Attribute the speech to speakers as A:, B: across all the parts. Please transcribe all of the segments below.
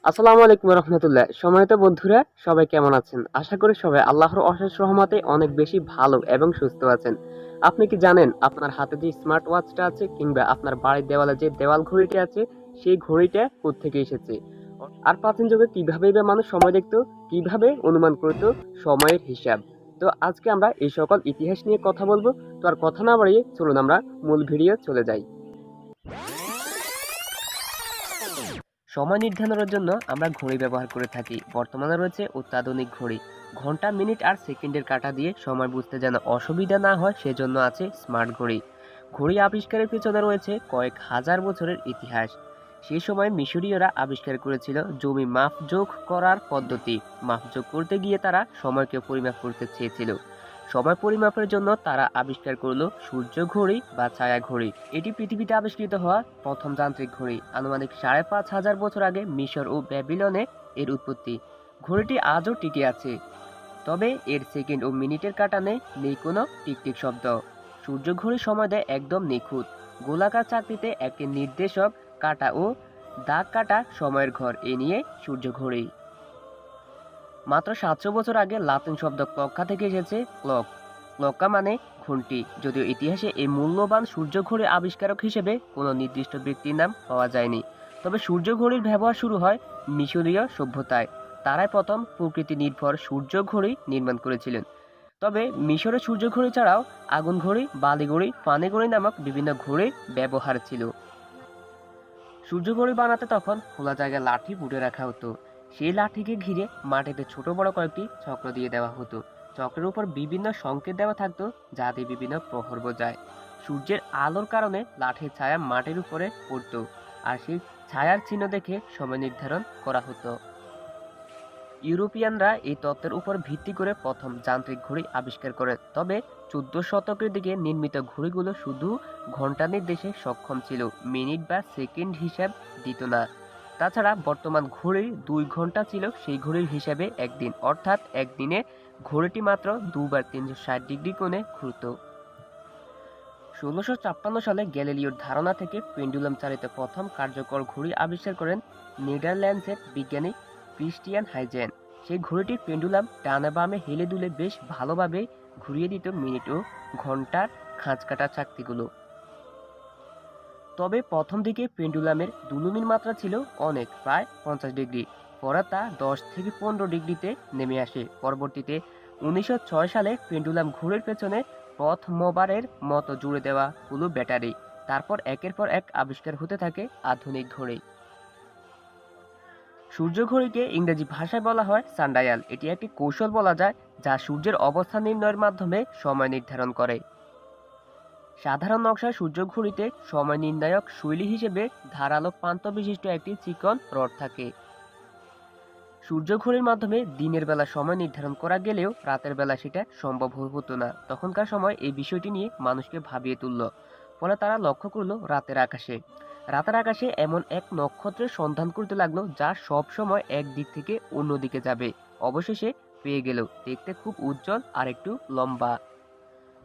A: আসসালামু আলাইকুম রহমতুল্লাহ। সময়ত বন্ধুরা, সবাই কেমন আছেন? আশা করি সবাই আল্লাহর অশেষ রহমতে অনেক বেশি ভালো এবং সুস্থ আছেন। আপনি কি জানেন আপনার হাতে যে স্মার্ট ওয়াচটা আছে কিংবা আপনার বাড়ির দেওয়ালে যে দেওয়াল ঘড়িটা আছে সেই ঘড়িটা কোত্থেকে এসেছে? আর প্রাচীন যুগে কিভাবে বা মানুষ সময় দেখতো, কিভাবে অনুমান করতো সময়ের হিসাব? তো আজকে আমরা এই সকল ইতিহাস নিয়ে কথা বলবো। তো আর কথা না বাড়িয়ে চলুন আমরা মূল ভিডিও চলে যাই। সময় নির্ধারণের জন্য আমরা ঘড়ি ব্যবহার করে থাকি। বর্তমানে রয়েছে অত্যাধুনিক ঘড়ি। ঘন্টা, মিনিট আর সেকেন্ডের কাঁটা দিয়ে সময় বুঝতে যেন অসুবিধা না হয় সেজন্য আছে স্মার্ট ঘড়ি। ঘড়ি আবিষ্কারের পেছনে রয়েছে কয়েক হাজার বছরের ইতিহাস। সেই সময় মিশরীয়রা আবিষ্কার করেছিল জমি মাপজোক করার পদ্ধতি। মাপজোক করতে গিয়ে তারা সময়কে পরিমাপ করতে চেয়েছিল। সময় পরিমাপের জন্য তারা আবিষ্কার করলো সূর্য ঘড়ি বা ছায়া ঘড়ি। এটি পৃথিবীতে আবিষ্কৃত হওয়া প্রথম যান্ত্রিক ঘড়ি। আনুমানিক ৫,৫০০ বছর আগে মিশর ও ব্যাবিলনে এর উৎপত্তি। ঘড়িটি আজও টিকে আছে, তবে এর সেকেন্ড ও মিনিটের কাঁটা নেই কোনো টিকটিক শব্দ। সূর্য ঘড়ি সময় দেয় একদম নিখুঁত। গোলাকার চাকতিতে একটি নির্দেশক কাঁটা ও দাগ কাটা সময়ের ঘর, এ নিয়ে সূর্য ঘড়ি। মাত্র ৭০০ বছর আগে লাতিন শব্দ ক্লক্কা থেকে এসেছে ক্লক। ক্লক্কা মানে ঘণ্টি। যদিও ইতিহাসে এই মূল্যবান সূর্য ঘড়ির আবিষ্কারক হিসেবে কোনো নির্দিষ্ট ব্যক্তির নাম পাওয়া যায়নি। তবে সূর্য ঘড়ির ব্যবহার শুরু হয় মিশরীয় সভ্যতায়। তারাই প্রথম প্রকৃতি নির্ভর সূর্য ঘড়ি নির্মাণ করেছিলেন। তবে মিশরে সূর্য ঘড়ি ছাড়াও আগুন ঘড়ি, বালি ঘড়ি, পানি ঘড়ি নামক বিভিন্ন ঘড়ির ব্যবহার ছিল। সূর্য ঘড়ি বানাতে তখন খোলা জায়গায় লাঠি পুঁতে রাখা হতো। সেই লাঠিকে ঘিরে মাটিতে ছোট বড় কয়েকটি চক্র দিয়ে দেওয়া হতো। চক্রের উপর বিভিন্ন সংকেত দেওয়া থাকতো, যা দিয়ে বিভিন্ন প্রহর বোঝায়। সূর্যের আলোর কারণে লাঠির ছায়া মাটির উপরে পড়তো, আর সেই ছায়ার চিহ্ন দেখে সময় নির্ধারণ করা হতো। ইউরোপিয়ানরা এই তত্ত্বের উপর ভিত্তি করে প্রথম যান্ত্রিক ঘড়ি আবিষ্কার করেন। তবে ১৪ শতকের দিকে নির্মিত ঘড়িগুলো শুধু ঘন্টা নির্দেশে সক্ষম ছিল, মিনিট বা সেকেন্ড হিসাব দিত না। তাছাড়া বর্তমান ঘড়ির ২ ঘন্টা ছিল সেই ঘড়ির হিসাবে একদিন, অর্থাৎ একদিনে ঘড়িটি মাত্র দুবার ৩৬০ ডিগ্রি কোণে ঘুরত। ১৬৫৬ সালে গ্যালিলিওর ধারণা থেকে পেন্ডুলাম চালিত প্রথম কার্যকর ঘড়ি আবিষ্কার করেন নেদারল্যান্ডসের বিজ্ঞানী ক্রিস্টিয়ান হাইজেন। সেই ঘড়িটির পেন্ডুলাম ডানে বামে হেলে দুলে বেশ ভালোভাবে ঘুরিয়ে দিত মিনিট ও ঘন্টার খাঁজকাটা চাকতিগুলো। তবে প্রথম দিকে পেন্ডুলামের দুলুনির মাত্রা ছিল অনেক, প্রায় ৫০ ডিগ্রি। পরে তা ১০ থেকে ১৫ ডিগ্রিতে নেমে আসে। পরবর্তীতে ১৯০৬ সালে পেন্ডুলাম ঘড়ির পেছনে প্রথমবারের মতো জুড়ে দেওয়া হলো ব্যাটারি। তারপর একের পর এক আবিষ্কার হতে থাকে আধুনিক ঘড়ি। সূর্য ঘড়িকে ইংরেজি ভাষায় বলা হয় সানডায়াল। এটি একটি কৌশল বলা যায় যা সূর্যের অবস্থান নির্ণয়ের মাধ্যমে সময় নির্ধারণ করে। সাধারণ নকশায় সূর্য ঘড়িতে সময় নির্ণায়ক শৈলী হিসেবে ধারালো প্রান্ত বিশিষ্ট একটি চিকন রড থাকে। সূর্য ঘড়ির মাধ্যমে দিনের বেলা সময় নির্ধারণ করা গেলেও রাতের বেলা সেটা সম্ভব হতো না। তখনকার সময় এই বিষয়টি নিয়ে মানুষকে ভাবিয়ে তুলল। ফলে তারা লক্ষ্য করলো রাতের আকাশে এমন এক নক্ষত্রের সন্ধান করতে লাগলো যা সব সময় এক দিক থেকে অন্য দিকে যাবে। অবশেষে পেয়ে গেল। দেখতে খুব উজ্জ্বল আর একটু লম্বা।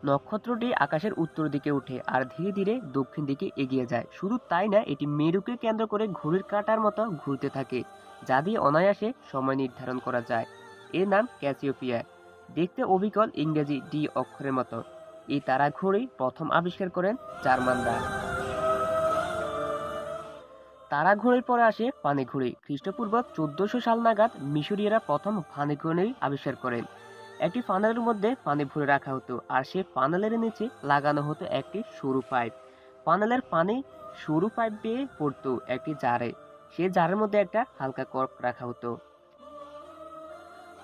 A: নক্ষত্রটি আকাশের উত্তর দিকে ওঠে আর ধীরে ধীরে দক্ষিণ দিকে এগিয়ে যায়। শুধু তাই না, এটি মেরুকে কেন্দ্র করে ঘড়ির কাঁটার মতো ঘুরতে থাকে, যা দিয়ে অনায়াসে সময় নির্ধারণ করা যায়। এর নাম ক্যাসিওপিয়া। দেখতে অবিকল ইংরেজি ডি অক্ষরের মতো। এই তারা ঘড়ি প্রথম আবিষ্কার করেন জার্মানরা। তারা ঘড়ির পরে আসে পানি ঘড়ি। খ্রিস্টপূর্ব ১৪০০ সাল নাগাদ মিশরীয়রা প্রথম পানি ঘড়ি আবিষ্কার করেন। একটি ফানেলের মধ্যে পানি ভরে রাখা হতো, আর সেই ফানেলের নিচে লাগানো হতো একটি সরু পাইপ। ফানেলের পানি সরু পাইপ বেয়ে পড়তো একটি জারে। সেই জারের মধ্যে একটা হালকা কর্ক রাখা হতো।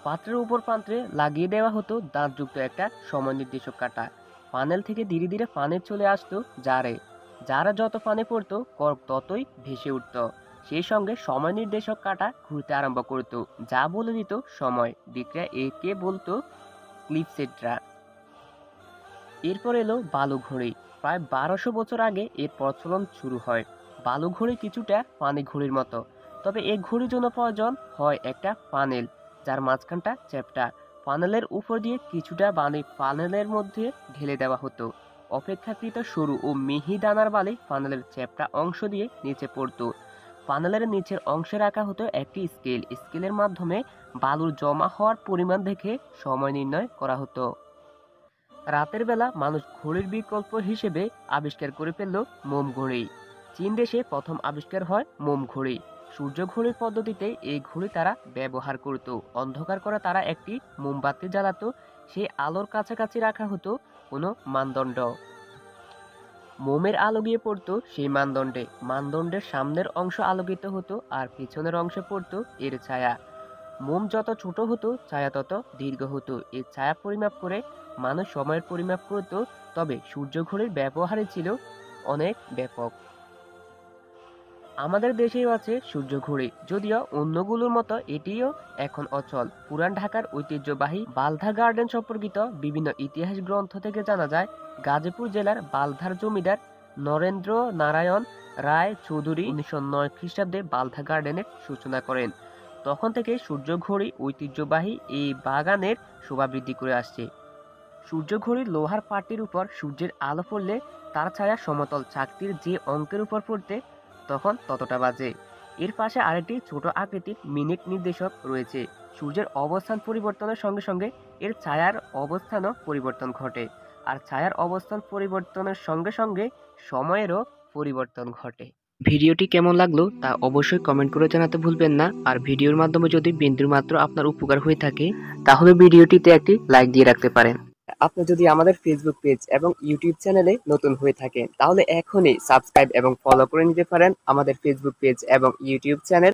A: পাত্রের উপর প্রান্তে লাগিয়ে দেওয়া হতো দাঁতযুক্ত একটা সময় নির্দেশক কাঁটা। ফানেল থেকে ধীরে ধীরে পানি চলে আসতো জারে। জারে যত পানি পড়তো কর্ক ততই ভেসে উঠত। সেই সঙ্গে সময় নির্দেশক কাঁটা ঘুরতে আরম্ভ করত, যা বলে দিত সময়। বিক্রিয়া একে বলতো ক্লিপসেড্রা। এরপর এলো বালু ঘড়ি। প্রায় ১২০০ বছর আগে এর প্রচলন শুরু হয়। বালু ঘড়ি কিছুটা পানি ঘড়ির মতো, তবে এই ঘড়ির জন্য প্রয়োজন হয় একটা ফানেল, যার মাঝখানটা চ্যাপ্টা। ফানেলের উপর দিয়ে কিছুটা বালি ফানেলের মধ্যে ঢেলে দেওয়া হতো। অপেক্ষাকৃত সরু ও মিহি দানার বালি ফানেলের চ্যাপ্টা অংশ দিয়ে নিচে পড়তো। ফানেলের নিচের অংশে রাখা হতো একটি স্কেল। স্কেলের মাধ্যমে বালুর জমা হওয়ার পরিমাণ দেখে সময় নির্ণয় করা হতো। রাতের বেলা মানুষ ঘড়ির বিকল্প হিসেবে আবিষ্কার করে ফেলল মোম ঘড়ি। চীন দেশে প্রথম আবিষ্কার হয় মোম ঘড়ি। সূর্য ঘড়ির পদ্ধতিতে এই ঘড়ি তারা ব্যবহার করত। অন্ধকার করে তারা একটি মোমবাতি জ্বালাতো, সেই আলোর কাছাকাছি রাখা হতো কোনো মানদণ্ড। মোমের আলো গিয়ে পড়তো সেই মানদণ্ডে। মানদণ্ডের সামনের অংশ আলোকিত হতো আর পিছনের অংশে পড়তো এর ছায়া। মোম যত ছোট হতো ছায়া তত দীর্ঘ হতো। এই ছায়া পরিমাপ করে মানুষ সময়ের পরিমাপ করত। তবে সূর্য ঘড়ির ব্যবহারই ছিল অনেক ব্যাপক। আমাদের দেশেও আছে সূর্য ঘড়ি, যদিও অন্যগুলোর মতো এটিও এখন অচল। পুরান ঢাকার ঐতিহ্যবাহী বালধা গার্ডেন সম্পর্কিত বিভিন্ন ইতিহাস গ্রন্থ থেকে জানা যায়, গাজীপুর জেলার বালধার জমিদার নরেন্দ্র নারায়ণ রায় চৌধুরী 1909 খ্রিস্টাব্দে বালধা গার্ডেনের সূচনা করেন। তখন থেকে সূর্য ঘড়ি ঐতিহ্যবাহী এই বাগানের শোভা বৃদ্ধি করে আসছে। সূর্য ঘড়ির লোহার পাটির উপর সূর্যের আলো পড়লে তার ছায়া সমতল চাকতির যে অঙ্কের উপর পড়তে তখন ততটা বাজে। এর পাশে আরেকটি ছোট আকৃতির মিনিট নির্দেশক রয়েছে। সূর্যের অবস্থান পরিবর্তনের সঙ্গে সঙ্গে এর ছায়ার অবস্থানও পরিবর্তন ঘটে, আর ছায়ার অবস্থান পরিবর্তনের সঙ্গে সঙ্গে সময়েরও পরিবর্তন ঘটে। ভিডিওটি কেমন লাগলো তা অবশ্যই কমেন্ট করে জানাতে ভুলবেন না। আর ভিডিওর মাধ্যমে যদি বিন্দুমাত্র আপনার উপকার হয়ে থাকে তাহলে ভিডিওটিতে একটি লাইক দিয়ে রাখতে পারেন। আপনি যদি আমাদের ফেসবুক পেজ এবং ইউটিউব চ্যানেলে নতুন হয়ে থাকেন তাহলে এখনই সাবস্ক্রাইব এবং ফলো করে নিতে পারেন আমাদের ফেসবুক পেজ এবং ইউটিউব চ্যানেল।